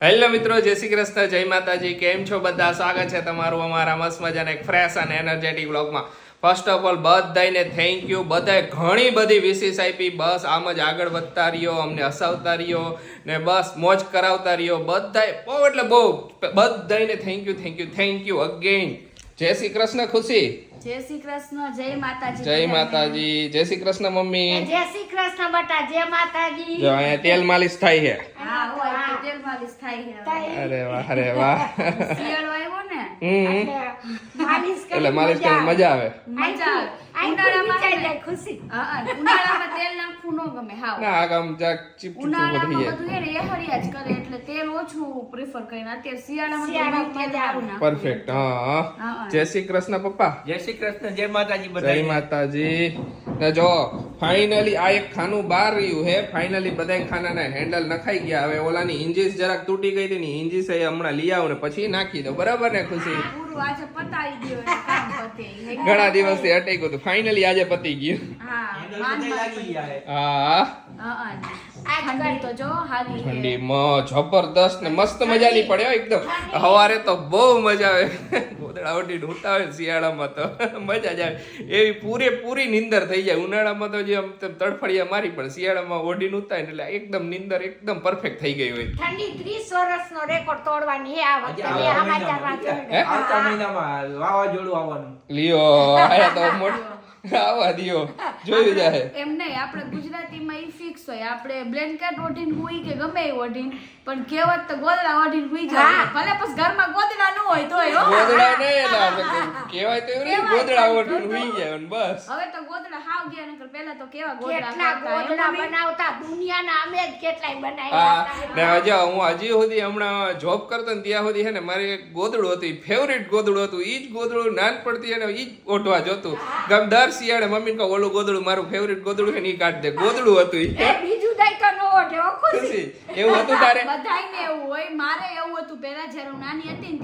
Hello મિત્રો, જય શ્રી કૃષ્ણ, જય માતાજી. કેમ છો બધા? સ્વાગત છે તમારું અમારા મસ્ત મજાના એક ફ્રેશ અને એનર્જેટિક વ્લોગમાં. ફર્સ્ટ ઓફ ઓલ બધાને થેન્ક યુ. બધાએ ઘણી બધી વિશેષ આપી. બસ આમ જ આગળ વધતા રહ્યો, અમને હસાવતા રહ્યો ને બસ મોજ કરાવતા રહ્યો. બધાએ બહુ એટલે બહુ બધાને થેન્ક યુ અગેન. જય શ્રી કૃષ્ણ ખુશી. જય શ્રી કૃષ્ણ, જય માતાજી. જય માતાજી. જય શ્રી કૃષ્ણ મમ્મી. જય શ્રી કૃષ્ણ બટા, જય માતાજી. જો અહીંયા તેલ માલિશ થાય છે. હા હોય તો તેલ માલિશ થાય છે. અરે વાહ, અરે વાહ. શિયાળો આવ્યો ને એટલે માલિશ કરી મજા આવે. મજા આવે. ઉનાળામાં ખુશી. હા, ઉનાળામાં તેલ નાખવું ન ગમે. હાવ ના આમ જાક ચીપચીપ ઉનાળામાં થઈ જાય. બધું એને એહરિયા જ કરે એટલે તેલ ઓછું પ્રિફર કરીને અત્યારે શિયાળામાં તેલ સારું નાખવું. પરફેક્ટ. હા. જય શ્રી કૃષ્ણ પપ્પા. જય શ્રી કૃષ્ણ, જય માતાજી જય બધાને. માતાજી. ને જો ફાઇનલી આ એક ખાનું બહાર રહ્યું હે. ફાઇનલી બધા ખાનાના હેન્ડલ નખાઈ ગયા. હવે ઓલાની ઇન્જીસ જરાક તૂટી ગઈ હતી ને ઇન્જીસ એ હમણાં લઈ આવો ને પછી નાખી દો. બરાબર ને ખુશી? પૂરું આજે પતાવી દો એટલે કામ પતે. ઘણા દિવસથી અટકી ગયું હતું. ફાઇનલી આજે પતી ગયું. હા, હેન્ડલ બધાય લાગી ગયા છે. હા. ઠંડી તો જો હારી છે. ઠંડીમાં જબરદસ્ત ને મસ્ત મજાની પડે હો એકદમ. સવારે તો બહુ મજા આવે. ગોદડા ઓઢીને ઉઠતા હોય ને શિયાળામાં તો મજા જ આવે. એવી પૂરેપૂરી નીંદર થઈ જાય. ઉનાળામાં તો જે આમ તડફડિયા મારી પડે, શિયાળામાં ઓઢીને ઉઠતા એટલે એકદમ નીંદર એકદમ પરફેક્ટ થઈ ગઈ હોય. ઠંડી 30 વર્ષનો રેકોર્ડ તોડવાની હે આ વખતે. આજે મેં સમાચાર વાંચ્યા. આવતા મહિનામાં વાવાઝોડું આવવાનું. લ્યો આયા તો મોટો આવા દિયો જોયું જાય. એમ નહીં, આપણે ગુજરાતીમાં ઈ ફિક્સ હોય. આપણે બ્લેન્કેટ ઓઢીને હુઈ કે ગમે એ ઓઢીને, પણ કહેવત તો ગોદડા ઓઢીને હુઈ જાય. ભલે પછી ઘરમાં ગોદડા ન હોય તોય હો. ગોદડા નહીં એટલે આપણે કહેવાય તો એવું નહીં, ગોદડા ઓઢીને ઊંઘી ગયા ને બસ. હવે તો ગોદડા હાવ ગયા નકર પહેલા તો કેવા ગોદડા કેટલા ખાતા. ગોદડા એમાં બનાવતા દુનિયાના અમે જ કેટલાય હા બનાવ્યા ને હજી સુધી હમણાં જોબ કરતો ને ત્યાં સુધી છે ને મારી એક ગોદડું હતું, ફેવરિટ ગોદડું હતું. ઈ જ ગોદડું નાનપણથી એને ઈ જ ઓઢવા જોતું. ગમ દર શિયાળે મમ્મી કહો ઓલું ગોદડું મારું ફેવરિટ ગોદડું છે ને ઈ કાઢ દે. ગોદડું હતું ઈ. એ બીજું દઈ તો નો ઓઢે હો ખુશી. ખુશી એવું હતું તારે? બધાયને એવું હોય. મારે એવું હતું પહેલા જ્યારે હું નાની હતી ને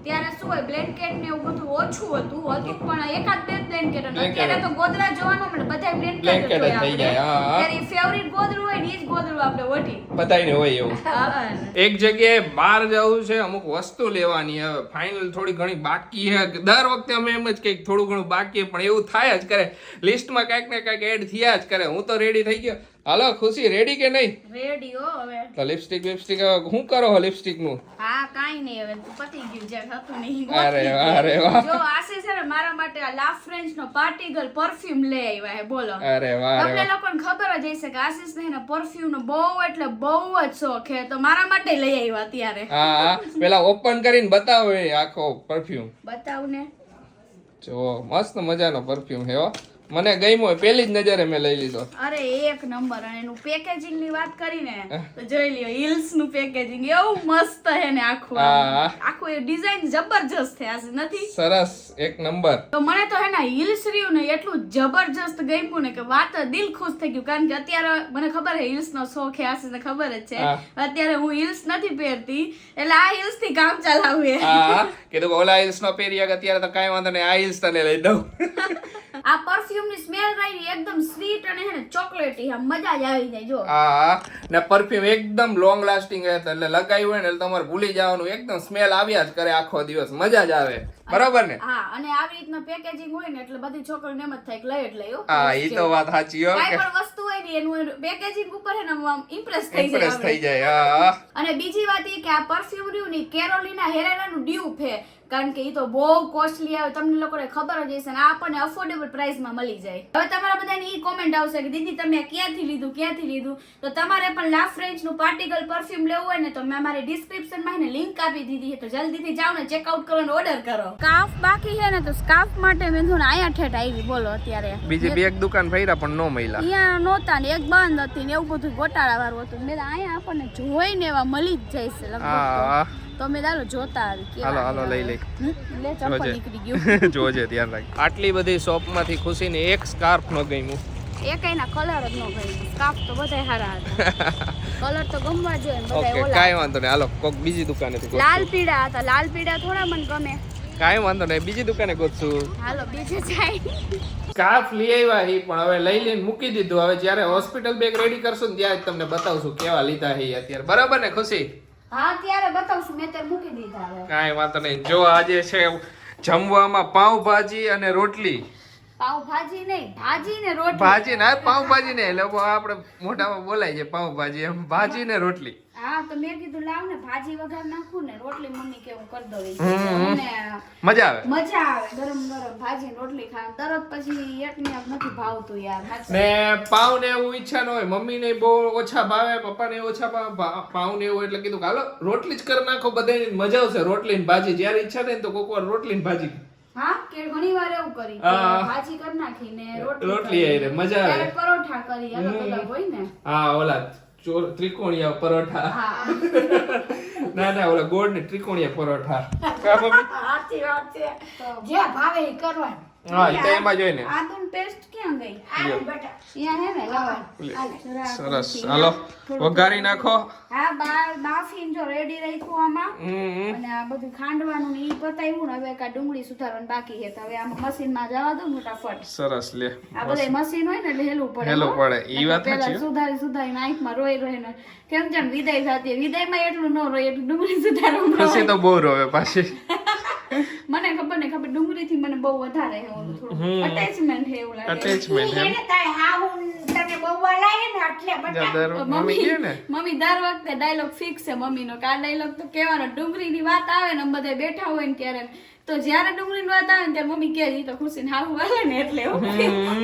ત્યારે શું હોય, બ્લેન્કેટ ને એવું બધું ઓછું હતું પણ એકાદ બે બ્લેન્કેટ હતા. અત્યારે તો ગોદડા જોવાનું મળે, બધા બ્લેન્કેટ Blanket જ હોય થઈ આપણે. જાય. હા. ત્યારે ફેવરિટ ગોદડું હોય ને ઈ જ ગોદડું આપણે ઓઢી. બધાયને હોય એવું. હા. એક જગ્યાએ બહાર જવું છે, અમુક વસ્તુ લેવાની. હવે ફાઇનલ થોડી ઘણી બાકી છે. દર વખતે અમે એમ જ કંઈક થોડું ઘણું બાકી પણ એવું થાય જ કરે. લિસ્ટમાં કાંઈક ને કાંઈક એડ થયા જ કરે. હું તો રેડી થઈ ગયો. હાલો ખુશી, રેડી કે નહીં? રેડી હો હવે. તો લિપસ્ટિક શું કરો હો લિપસ્ટિક નું? હા, કાઈ નહીં, હવે પતી ગયું જે હતું નહીં. અરે વાહ, અરે વાહ. જો આશીષ છે ને મારા માટે આ લા ફ્રેન્ચ નો પાર્ટી ગર્લ પરફ્યુમ લઈ આવ્યા હે. બોલો, અરે વાહ, અરે તમને વાહ. લોકોને ખબર જ હશે કે આશીષ ને પરફ્યુમ નો બહુ એટલે બહુ જ શોખ છે, તો મારા માટે લઈ આવ્યા અત્યારે. હા પેલા ઓપન કરીને બતાવો એ આખો પરફ્યુમ. બતાવ ને. જો મસ્ત મજાનો પરફ્યુમ છે હો. મને ગમ્યો, પહેલી જ નજરે મેં લઈ લીધો. અરે એક નંબર. અને એનું પેકેજિંગ ની વાત કરીને તો જોઈ લ્યો, હિલ્સ નું પેકેજિંગ એવું મસ્ત છે ને આખું. હા. આખું એ ડિઝાઇન જબરજસ્ત છે આશીષ, નથી? સરસ, એક નંબર. તો મને તો હેના હિલ્સ રહ્યું ને એટલું જબરજસ્ત ગમ્યું ને કે વાત દિલ ખુશ થઈ ગયું. કારણ કે અત્યારે મને ખબર છે હિલ્સ નો શોખ છે, આશીષને ખબર જ છે. હા. અત્યારે હું હિલ્સ નથી પહેરતી એટલે આ હિલ્સ થી કામ ચલાવું. હા કીધું ઓલા હિલ્સ નો પહેરી અત્યારે તો કાંઈ વાંધો નહીં, આ હિલ્સ તને લઈ દઉં. આ પરફ્યુમ ની સ્મેલ રહી એકદમ સ્વીટ અને હે ને ચોકલેટી, આમ મજા જ આવી જાય. જો હા ને પરફ્યુમ એકદમ લોંગ લાસ્ટિંગ રહે એટલે લગાવ્યું હોય ને એટલે તમારે ભૂલી જવાનું. એકદમ સ્મેલ આવ્યા જ કરે આખો દિવસ, મજા જ આવે. બરોબર ને? હા, અને આવી રીતના પેકેજિંગ હોય ને એટલે બધી છોકરીઓને એમ જ થાય કે લઈ એટલે હો. હા ઈ તો વાત સાચી હો કાંઈ કે પણ વસ્તુ હોય ને એનું પેકેજિંગ ઉપર હે ને આમ ઇમ્પ્રેસ થઈ જાય ઇમ્પ્રેસ થઈ આપણે. જાય. હા અને બીજી વાત એ કે આ પરફ્યુમ રહ્યું ને કેરોલિના હેરેરાનું ડ્યુપ છે. કારણ કે ઈ તો બહુ કોસ્ટલી આવે, તમને લોકોને ખબર જ હશે. ને આ આપણને અફોર્ડેબલ પ્રાઇસમાં મળી જાય. હવે તમારા બધાની ઈ કોમેન્ટ આવશે કે દીદી તમે ક્યાંથી લીધું? તો તમારે પણ લા ફ્રેન્ચ નું પાર્ટિકલ પરફ્યુમ લેવું હોય ને તો મેં મારી ડિસ્ક્રિપ્શનમાં એને લિંક આપી દીધી છે, તો જલ્દીથી જાઓ ને ચેકઆઉટ કરો ને ઓર્ડર કરો. સ્કાર્ફ બાકી છે ને તો સ્કાર્ફ માટે મેં થોડું આયા ઠેઠ આવી. બોલો, અત્યારે બીજી બે એક દુકાન ફર્યા પણ નો મળ્યા. અહીંયા નહોતા ને એક બંધ હતી ને એવું બધું ગોટાળા વાળું હતું. મેં અહીંયા આપણને જોઈને એવા મળી જ જાય છે લગભગ. હા તો મેં દાલો જોતા આવી. હાલો હાલો લઈ લે. લે ચપ્પલ નીકળી ગયું. જોજે, ધ્યાન રાખ. આટલી બધી શોપમાંથી ખુશીને એક સ્કાર્ફ નો ગમ્યું. એકેયના કલર જ ન ગઈ. સ્કાર્ફ તો બધાય સારા હતા. કલર તો ગમવા જોઈએ ને બધાય ઓકે ઓલા. કાંઈ વાંધો નહીં, હાલો કોક બીજી દુકાનેથી લાલ પીળા હતા. લાલ પીળા થોડા મને ગમે. કાંઈ વાંધો નહીં, બીજી દુકાને ગોતશું. હાલો બીજે જાય. સ્કાર્ફ લઈ આવ્યા હી પણ હવે લઈ લઈને મૂકી દીધું. હવે જ્યારે હોસ્પિટલ બેગ રેડી કરશું ને ત્યારે જ તમને બતાવશું કેવા લીધા હી અત્યારે. બરાબર ને ખુશી? હા ત્યારે બતાવશું, મેં ત્યારે મૂકી દીધા હવે. કાંઈ વાંધો નહીં. જો આજે છે જમવામાં પાવભાજી અને રોટલી. પાવભાજી નહીં, ભાજી ને રોટલી. ભાજી ના પાવભાજી ને એટલે આપણે મોઢામાં બોલાય છે પાવભાજી, એમ ભાજી ને રોટલી. હા તો મેં કીધું લાવ ને ભાજી વઘાર નાખું ને રોટલી મમ્મી કે હું કરી દઉં. અને મજા આવે. મજા આવે ગરમ ગરમ ભાજી ને રોટલી ખાવા. તરત પછી એકને એક નથી ભાવતું યાર. ને પાવ ને એવું ઈચ્છા ન હોય, મમ્મી ને બહુ ઓછા ભાવે, પપ્પા ને ઓછા ભાવે પાવ ને એવું, એટલે કીધું કે હાલો રોટલી જ કરી નાખો, બધાને મજા આવશે. રોટલી ને ભાજી જયારે ઈચ્છા થાય ને તો કોક વાર રોટલી ને ભાજી. હા કે ઘણી વાર એવું કરી કે ભાજી કરી નાખી ને રોટલી આઈ રે મજા આવે. ક્યારેક પરોઠા કરી અલગ અલગ હોય ને. હા ઓલા ત્રિકોણીયા પરોઠા. હા ના ના ઓલા ગોળ ને ત્રિકોણીયા પરોઠા. કા મમ્મી? સાચી વાત છે. જે ભાવે એ કરવાનું. હા ઈ તો એમાં જોઈ ને. આદુન પેસ્ટ ક્યાં ગઈ? આને બેટા. અહીંયા હે ને લાવ. સરસ. હાલો વઘારી નાખો. હા બાફીને જો રેડી રાખ્યું આમાં. અને આ બધું ખાંડવાનું ને ઈ પતાવ્યું ને હવે કા ડુંગળી સુધારવાનું બાકી છે. તો હવે આમાં મશીનમાં જવા દઉં ફટાફટ. સરસ લે. આ બધા મશીન હોય ને એટલે હેલું પડે. હેલું પડે. ઈ વાત પેલા સાચી. સુધારી આંખમાં રોઈ રોઈને કેમ જેમ વિદાય થતી. વિદાયમાં એટલું ન રોય એટલું ડુંગળી સુધારવામાં પછી તો બહુ રોવે પાછી. મને ખબર ને ખબર ડુંગળી થી મને બહુ વધારે છે ઓલું થોડું અટેચમેન્ટ છે એવું લાગે. અટેચમેન્ટ એમ. એને તાય હાહું તમે બહુ લાગે ને એટલે બેટા. દર મમ્મી કહે ને મમ્મી દર વખતે ડાયલોગ ફિક્સ છે મમ્મીનો કે આ ડાયલોગ તો કહેવાનો. ડુંગળીની વાત આવે ને બધા બેઠા હોય ને ત્યારે તો જ્યારે ડુંગળીની વાત આવે ને ત્યારે મમ્મી કહે ઈ તો ખુશીને હાહું વાલે ને એટલે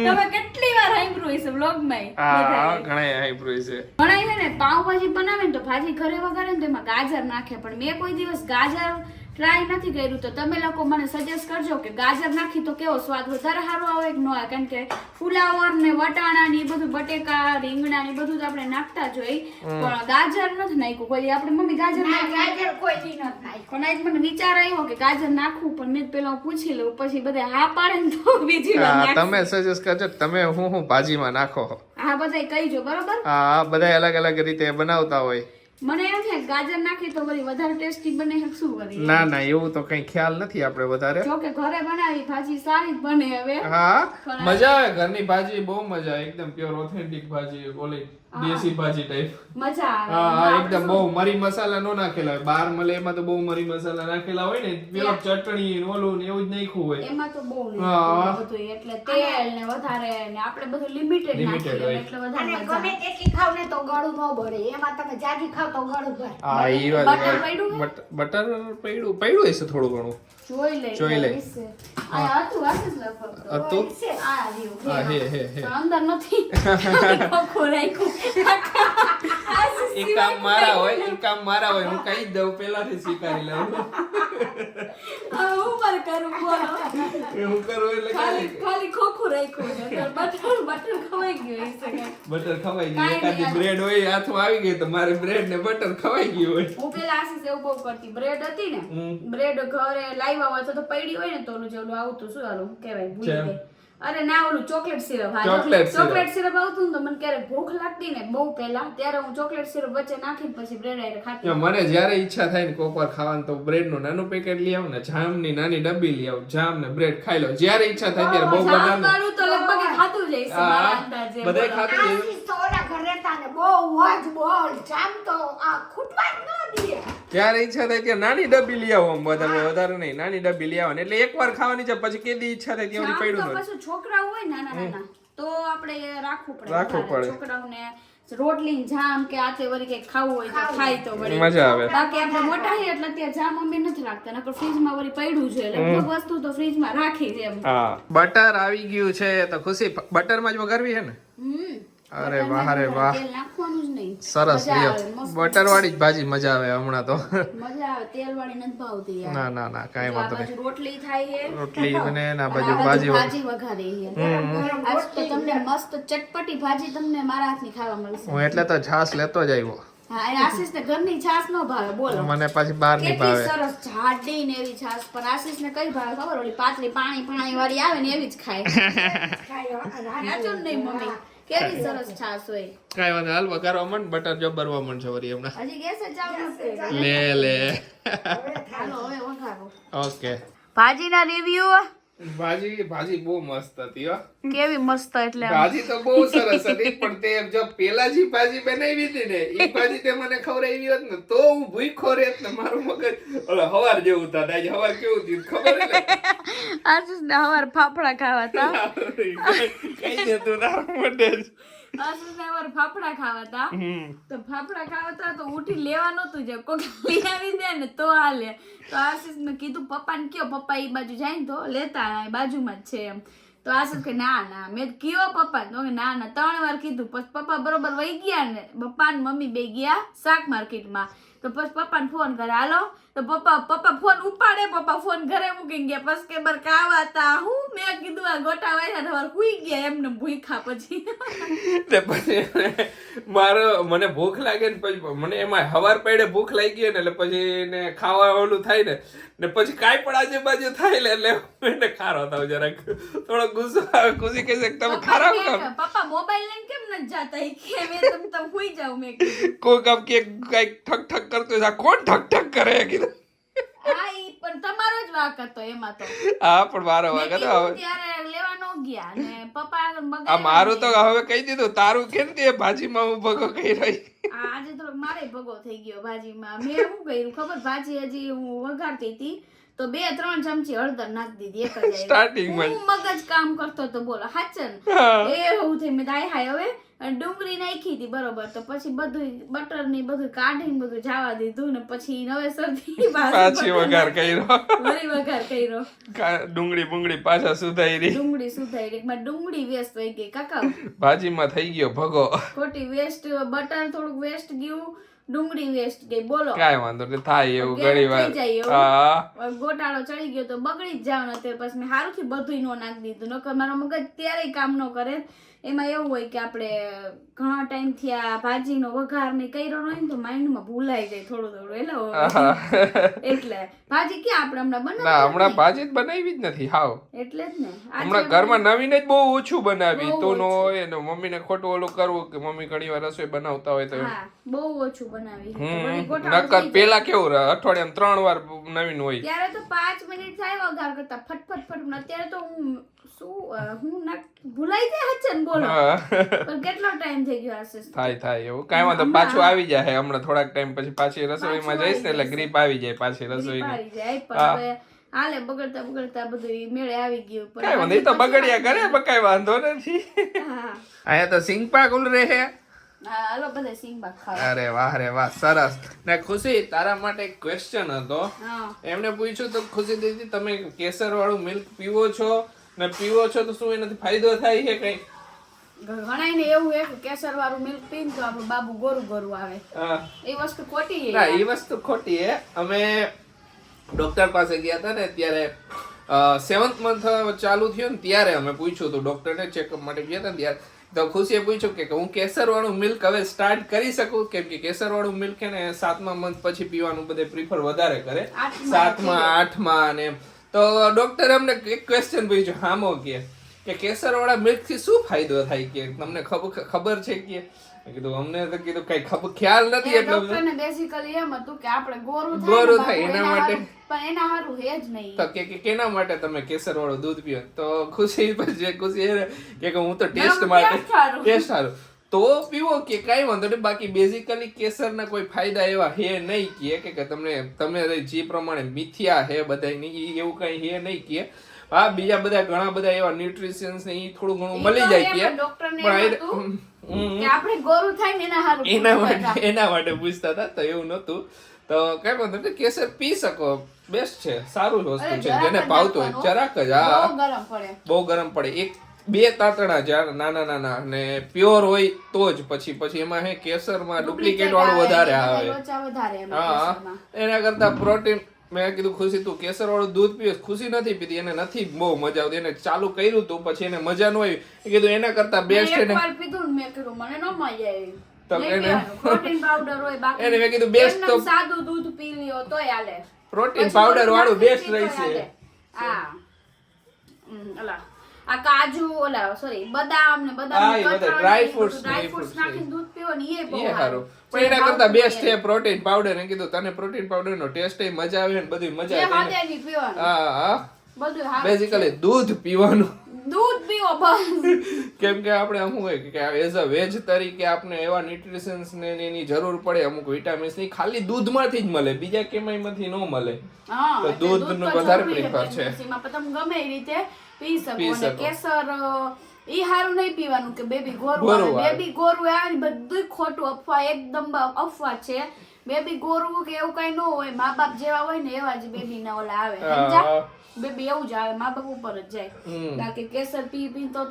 તમે કેટલી વાર સાંભળ્યું છે વ્લોગમાં. હા ઘણા હાઈબ્રુઈ છે. ઘણા છે ને પાવભાજી બનાવે ને તો ભાજી ઘરે વઘારે ને તો એમાં ગાજર નાખે, પણ મેં કોઈ દિવસ ગાજર ટ્રાય નથી કર્યું. તો તમે લોકો મને સજેસ્ટ કરજો કે ગાજર નાખી તો કેવો સ્વાદ વધારે સારો આવે કે ન આવે. કારણ કે ફુલાવર ને વટાણા ને બધું બટેકા રીંગણા ને બધું તો આપણે નાખતા જ હોય, પણ ગાજર નથી નાખ્યું કોઈ. આપણે મમ્મી ગાજર ના, નાખી ગાજર કોઈ દી નથી નાખ્યું. પણ આજ મને વિચાર આવ્યો કે ગાજર નાખવું, પણ મેં પેલા પૂછી લઉં પછી બધા હા પાડે ને તો બીજી વાર હા નાખશું. તમે સજેસ્ટ કરજો તમે હું ભાજીમાં નાખો. હા બધાય કહીજો બરોબર. હા બધા અલગ અલગ રીતે બનાવતા હોય. મને એમ છે ગાજર નાખી તો વળી વધારે ટેસ્ટી બને છે શું કરી. ના ના એવું તો કઈ ખ્યાલ નથી આપણે વધારે. જો કે ઘરે બનાવી ભાજી સારી જ બને હવે. હા મજા આવે ઘરની ભાજી, બહુ મજા આવે. એકદમ પ્યોર ઓથેન્ટિક ભાજી, ઓલી દેશી ભાજી ટાઈપ. મજા આવે. હા એકદમ બહુ મરી મસાલા નો નાખેલા હોય. બહાર મળે એમાં તો બહુ મરી મસાલા નાખેલા હોય ને, પ્યોર ચટણી ને ઓલું ને એવું જ નાખ્યું હોય. એમાં તો બહુ હા. બધું એટલે તેલ ને વધારે ને આપણે બધું લિમિટેડ નાખીએ હોય. એટલે અને વધારે મજા ગમે આવે. તેટલી ખાવ ને તો ગળું ન બળે. એમાં તમે જાજી ખાવ તો ગળું બળે. હા ઈ વાત બટર પડ્યું હે? બટર પડ્યું હશે થોડું ઘણું. જોઈ લે. વિશે. આ હતું આશીષ લગભગ. હતું? આ રહ્યું. હા હે હે હે. પણ અંદર નથી. ખોખું રાખ્યું. એ કામ મારા હોય હું કહી જ દઉં પહેલાથી સ્વીકારી લઉં. આ હું પર કરું બોલો. એવું કરું એટલે ખાલી ખાલી ખોખું રાખ્યું છે. બટર ખવાઈ ગયું હશે. બટર ખવાઈ ગયું. એકાદી બ્રેડ હોય હાથમાં આવી ગઈ તો મારે બ્રેડ ને બટર ખવાઈ ગયું હોય. હું પેલા આશીષ એવું બહુ કરતી. બ્રેડ હતી ને બ્રેડ ઘરે લાવ્યા હોય તો પડી હોય ને તો ઓલું જે ઓલું આવતું શું આલું કહેવાય ભૂલી ગઈ. અરે ના ઓલું ચોકલેટ સિરપ. ચોકલેટ સિરપ આવતું ને તો મને ક્યારેક ભૂખ લાગતી ને બહુ પહેલા ત્યારે હું ચોકલેટ સિરપ વચ્ચે નાખીને પછી બ્રેડ આઈને ખાતી. મને જ્યારે ઈચ્છા થાય ને કોક વાર ખાવાનું તો બ્રેડ નું નાનું પેકેટ લઈ આવું ને જામની નાની ડબ્બી લઈ આવું. જામ ને બ્રેડ ખાઈ લો જ્યારે ઈચ્છા થાય ત્યારે. બહુ બધા જામવાળું તો લગભગ ખાતું જ હશે મારા અંદાજે. બધાય ખાતું જ હશે. આશીષ તો ઓલા ઘરે રહેતા ને બહુ જ બોલ. જામ તો આ ખૂટવા જ ન દે. ત્યારે ઈચ્છા થાય ત્યારે નાની ડબ્બી લઈ આવો. વધારે નહીં નાની ડબ્બી લઈ આવો એટલે એકવાર ખાવાની છે પછી કેદી ઈચ્છા થાય ત્યાં જામ પડ્યું તો નથી. પાછું છોકરાઓ હોય નાના નાના તો આપણે રાખવું રાખવું પડે. પડે. છોકરાઓને રોટલી જામ કે આતે વળી કઈ ખાવું હોય તો ખાય તો વળી મજા આવે. બાકી આપણે મોટા છીએ એટલે ત્યાં જામ અમે નથી રાખતા. નકર ફ્રીજમાં વળી પડ્યું છે લગભગ વસ્તુ તો ફ્રીજમાં રાખી છે એમ. હા બટર આવી ગયું છે તો ખુશી બટરમાં જ વઘારવી છે ને. અરે વાહ રે વાહ તેલ નાખવાનું જ નહીં. સરસ મજા લ્યો. આવે, મસ્ત. બટર વાળી જ ભાજી મજા આવે હમણાં તો. મજા આવે. તેલ વાળી નથી ભાવતી યાર. ના ના ના કાંઈ તો આ વાંધો નહીં. બાજુ રોટલી થાય છે રોટલી બને ને આ અને બાજુ આ ભાજી ભાજી વઘારી છે. આજ તો તમને મસ્ત ચટપટી ભાજી તમને મારા હાથની ખાવા મળશે. હું એટલે તો છાશ લેતો જ આવ્યો. હા અને આશીષ ને ઘરની છાશ નો ભાવે બોલો. મને પાછી બહાર ની કેટલી ભાવે. સરસ જાડી ને એવી છાશ. પણ આશીષ ને કઈ ભાવે ખબર ઓલી પાતળી પાણી વાળી આવે ને એવી જ ખાય. સાચું ને નહીં મમ્મી? કેવી સરસ છાશ હોય. કાંઈ વાંધો હાલ વઘારવા માંડ. બટર જો બરવા માંડશે વળી હમણાં. હજી ગેસ જ ચાલુ નથી. લે હાલો હવે વઘારો. ઓકે. ભાજીના રિવ્યુ ભાજી બહુ મસ્ત હતી હો. કેવી મસ્ત એટલે આમ. ભાજી તો બહુ સરસ હતી પણ તે જો પેલા જે ભાજી બનાવી હતી ને એ ભાજી તે મને ખવડાવી હોત ને તો હું ભૂખ્યો રહેત ને મારું મગજ ઓલા હવાર જેવું થાત. આજે હવાર કેવું થયું ખબર હે ને? આશીષ ને હવાર ફાફડા ખાવા હતા. કઈ દેતું તારું મોઢે જ. આશીષ ને હવાર ફાફડા ખાવા હતા. હમ. તો ફાફડા ખાવા હતા તો ઉઠી લેવા નતું જે કોક લઈ આવી દે ને તો હાલે. તો આશીષ ને કીધું પપ્પાને કયો, પપ્પા એ બાજુ જાય ને તો લેતા આય, બાજુમાં જ છે એમ. તો આશીષ કે ના મેં કયો પપ્પાને, તો કે ના 3 વાર કીધું. પછી પપ્પા બરોબર વહી ગયા ને, પપ્પા ને મમ્મી બે ગયા શાક માર્કેટમાં. તો પછી પપ્પાને ફોન કરે હાલો, તો પપ્પા ફોન ઉપાડે, પપ્પા ફોન ઘરે મૂકી ગયા. પછી કે બર કાવા હતા હું મેં કીધું આ ગોટા વાયરા સવાર હુઈ ગયા એમને ભૂખા. પછી ને પછી મને ભૂખ લાગે ને પછી મને એમાં હવાર પડે ભૂખ લાગી ગઈ ને એટલે પછી ને ખાવા ઓલું થાય ને પછી કાંઈ પણ આજુબાજુ થાય ને એટલે એને ખારો થાવ જરાક થોડો ગુસ્સો આવે. ખુશી કહે છે કે તમે ખારા કામ પપ્પા મોબાઈલ લઈને કેમ નથી જાતા? ઈ કે મેં તમે હુઈ જાવ. મેં કીધું કોઈ કામ કે કઈક ઠક ઠક કરતો હોય, આ કોણ ઠક ઠક કરે કીધું. હા ઈ પણ તમારો જ વાંક હતો એમાં તો. હા પણ મારો મેં વાગ હતો. કીધું હવે ત્યારે લેવા ન ગયા ને પપ્પા આગળ મગાવ્યા આ મારું તો નહીં. હવે કહી દીધું, તારું કેમ તે ભાજીમાં હું ભગો કહી રહી. આજે થોડોક મારે ભગો થઈ ગયો ભાજીમાં. મેં શું કર્યું ખબર? ભાજી હજી હું વઘારતી હતી તો 2-3 ચમચી હળદર નાખી દીધી એક જ Starting માં જ. હું મગજ કામ કરતો તો બોલો હાચન હા. એ હું થઈ મેં દાય હાય હવે અને ડુંગળી નાખી હતી બરોબર. તો પછી બધું બટર ને બધું કાઢીને બધું જવા દીધું ને પછી નવેસરથી પાછી વઘાર કર્યો. વળી વઘાર કર્યો. ડુંગળી બુંગળી પાછા સુધારી. ડુંગળી સુધારી એકમાં ડુંગળી વેસ્ટ થઈ ગઈ કાકા. ભાજીમાં થઈ ગયો ભગો. ખોટી વેસ્ટ, બટર થોડુંક વેસ્ટ ગયું, ડુંગળી વેસ્ટ ગઈ. બોલો કાંઈ વાંધો નહીં, થાય એવું ગેસ ઘણી વાર. થઈ જાય એવું. હા ગોટાળો ચડી ગયો તો બગડી જ જવાનો. અત્યારે પછી મેં હારુંથી બધું નો નાખી દીધું. નકર મારો મગજ ત્યારે કામ ન કરે. એમાં એવું હોય કે આપણે ઘણા ટાઈમ થી આ ભાજીનો વઘાર ને કર્યો હોય ને તો માઇન્ડમાં ભૂલાઈ જાય થોડું એટલે ભાજી ક્યાં આપણે હમણાં ના બનાવી હમણાં ભાજી જ બનાવી જ નથી હાવ. એટલે જ ને આજે હમણાં ઘરમાં નવીન જ બહુ ઓછું બનાવી. બહુ તું નો હોય ને મમ્મીને ખોટું ઓલું કરવું કે મમ્મી ઘણી વાર રસોઈ બનાવતા હોય તો હા બહુ ઓછું બનાવી તો વળી ગોટાળો નકર થઈ જાય. પેલા કેવું રહે, અઠવાડિયામાં 3 વાર નવીન હોય. ત્યારે તો 5 મિનિટ થાય વઘાર કરતા ફટફટ. અત્યારે તો હું ભૂલાઈ જાય હચન બોલો. હા. પણ કેટલો ટાઈમ થઈ ગયો હશે? થાય એવું કાંઈ વાંધો પાછું આવી જાય હમણાં થોડાક ટાઈમ પછી પાછી રસોઈમાં જઈશ ને એટલે ગ્રીપ આવી જાય પાછી રસોઈની. આવી જાય પણ હવે હાલે બગડતા બધું મેળે આવી ગયું. પણ કાંઈ વાંધો ઈ તો બગડ્યા કરે કઈ વાંધો નથી. હા અહીંયા તો સિંગ પાક ઉલ રહે. હા હાલો બધા સિંગબાગ ખાવા. અરે વાહ સરસ. ને ખુશી તારા માટે એક ક્વેશ્ચન હતો. હા એમને પૂછ્યું તો ખુશી દીદી તમે કેસર વાળું મિલ્ક પીવો છો ને પીવો છો તો શું એનાથી ફાયદો થાય છે કઈ? ઘણાયને એવું હે કે કેસર વાળું મિલ્ક પીને તો આપણું બાબુ ગોરું આવે. હા. એ વસ્તુ ખોટી છે. ના એ વસ્તુ ખોટી હે. અમે ડોક્ટર પાસે ગયા હતા ને ત્યારે 7th મંથ ચાલુ થયો ને ત્યારે અમે પૂછ્યું હતું ડોક્ટરને, ચેકઅપ માટે ગયા હતા ને ત્યારે તો ખુશીએ પૂછ્યું કે હું કેસર વાળું મિલ્ક હવે સ્ટાર્ટ કરી શકું? કેમ કે કેસર વાળું મિલ્ક છે ને 7મા મંથ પછી પીવાનું બધે પ્રિફર વધારે કરે, 7મા 8મા અને એમ. તો ડોક્ટરે અમને એક ક્વેશ્ચન પૂછ્યું હામો કે કેસર વાળા મિલ્ક થી શું ફાયદો થાય કે તમને ખબર છે કે? મેં કીધું અમને તો કીધું કઈ ખ્યાલ નથી એટલો બધો. ડોક્ટરને બેઝિકલી એમ હતું કે આપણે ગોરું ગોરું થાય થાય ને એના માટે. પણ એના હારું હે જ નહીં. તો કે કેના માટે તમે કેસર વાળું દૂધ પીઓ? તો ખુશી પછી ખુશી કે હું તો ટેસ્ટ માટે ટેસ્ટ સારું તો પીવો કે કાંઈ વાંધો નહીં. બાકી બેઝિકલી કેસરના કોઈ ફાયદા એવા હે નહીં કે તમે જે પ્રમાણે મિથ્યા હે બધા એવું કઈ હે નહીં કે. હા બીજા બધા ઘણા બધા એવા ન્યુટ્રિશન્સ ને ઈ થોડું ઘણું મળી જાય કે કે આપણે ગોરું થાય ને એના માટે પૂછતા હતા. તો એવું નતું. તો કઈ વાંધો નહીં, કેસર પી શકો, બેસ્ટ છે, સારું વસ્તુ છે જેને ભાવતું હોય. જરાક જ હા બહુ ગરમ પડે. 2 તાતણા જ્યારે નાના ને પ્યોર હોય તો જ પછી એમાં હે કેસરમાં ડુપ્લિકેટ વાળું વધારે આવે. હા એના કરતા પ્રોટીન. મેં કીધું ખુશી તું કેસર વાળું દૂધ પીવે? ખુશી નથી પીતી, એને નથી બહુ મજા આવતી. એને ચાલુ કર્યું તું પછી એને મજા ન આવી. કીધું એના કરતા બેસ્ટ એને પ્રોટીન પાવડર હોય બાકી એને મેં કીધું બેસ્ટ તો સાદું દૂધ પી લ્યો તોય હાલે. પ્રોટીન પાવડર વાળું બેસ્ટ રહેશે. હા અલા આ કાજુ સોરી બદામ ને ડ્રાય ફ્રૂટ્સ નાખીને દૂધ પીવો ને એ બહુ સારું. પણ એના કરતા બેસ્ટ છે પ્રોટીન પાવડર. એને કીધું તને પ્રોટીન પાવડર નો ટેસ્ટ મજા આવે ને બધી મજા આવે. પીવાનું હા બધું હારું બેઝિકલી દૂધ પીવાનું દૂધ પીવો બસ. કેમ કે આપણે અમુક હોય કે એઝ અ વેજ તરીકે આપણે એવા ન્યુટ્રિશન્સ ને એની જરૂર પડે, અમુક વિટામિન્સ ની ખાલી દૂધમાંથી જ મળે, બીજા કેમાંયમાંથી ન મળે. હા, તો એટલે દૂધનું તો વધારે જરૂરી છે prefer છે. pregnancy-માં. પણ તમે ગમે એ રીતે પી શકો. પી અને શકો. કેસર ઈ હારું નહીં પીવાનું કે બેબી ગોરું ગોરું આવે. આવે. બેબી ગોરું આવે ને બધુંય ખોટું, અફવા, એકદમ અફવા છે. બેબી ગોરું કે એવું કઈ ન હોય, મા બાપ જેવા હોય ને એવા જ બેબી ના ઓલા આવે, સમજ્યા? બેબી એવું જ આવે, મા બાપ ઉપર જ જાય. બાકી કેસર પી તો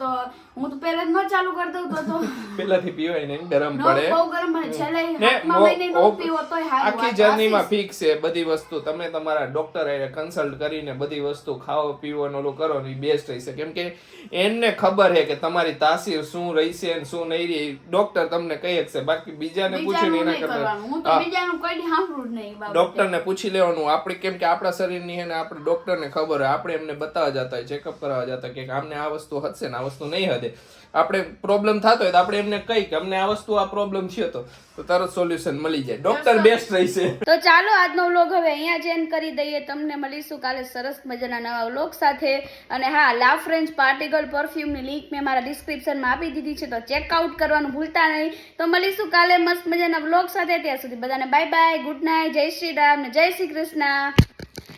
હું તો પહેલા જ ન ચાલુ કરી દઉં તો પેલાથી પીવાય ને ગરમ ન પડે બહુ ગરમ પડે. છેલ્લે ને હાથમાં મહિને નો પીવો તોય હારું. આખી જર્નીમાં ફિક્સ છે બધી વસ્તુ. તમે તમારા ડોક્ટર હારે કન્સલ્ટ કરીને બધી વસ્તુ ખાઓ પીવો ને ઓલું કરો ને બેસ્ટ રહેશે. કેમ કે એને ખબર છે કે તમારી તાસીર શું રહેશે ને શું નહીં રહી, ડોક્ટર તમને કહી શકશે. બાકી બીજાને પૂછીને બીજાનું એના નહીં કરતા કરવાનું. હું તો બીજાનું કોઈ દી સાંભળું જ નહીં એ બાબતે. ડોક્ટરને પૂછી લેવાનું. આપણે કેમ કે આપણા શરીરની હે ને આપણે ડોક્ટરને ખબર હોય, આપણે એમને બતાવવા જતા હોય, ચેકઅપ કરાવવા જતા કે આમને આ વસ્તુ હશે ને આ વસ્તુ નહીં હદે, આપણે પ્રોબ્લેમ થતો હોય તો આપણે એમને કહી કે અમને આ વસ્તુ આ પ્રોબ્લેમ છે તો તરત સોલ્યુશન મળી જાય. ડોક્ટર બેસ્ટ રહેશે. તો ચાલો આજનો વ્લોગ હવે અહીંયા જ એન્ડ કરી દઈએ. તમને મળીશું કાલે સરસ મજાના નવા વ્લોગ સાથે. અને હા, લા ફ્રેન્ચ પાર્ટિકલ પરફ્યુમની લિંક મેં મારા ડિસ્ક્રિપ્શનમાં આપી દીધી છે, તો ચેકઆઉટ કરવાનું ભૂલતા નહીં. તો મળીશું કાલે મસ્ત મજાના વ્લોગ સાથે. ત્યાં સુધી બધાને બાય બાય, ગુડ નાઇટ, જય શ્રી રામ ને જય શ્રી કૃષ્ણ.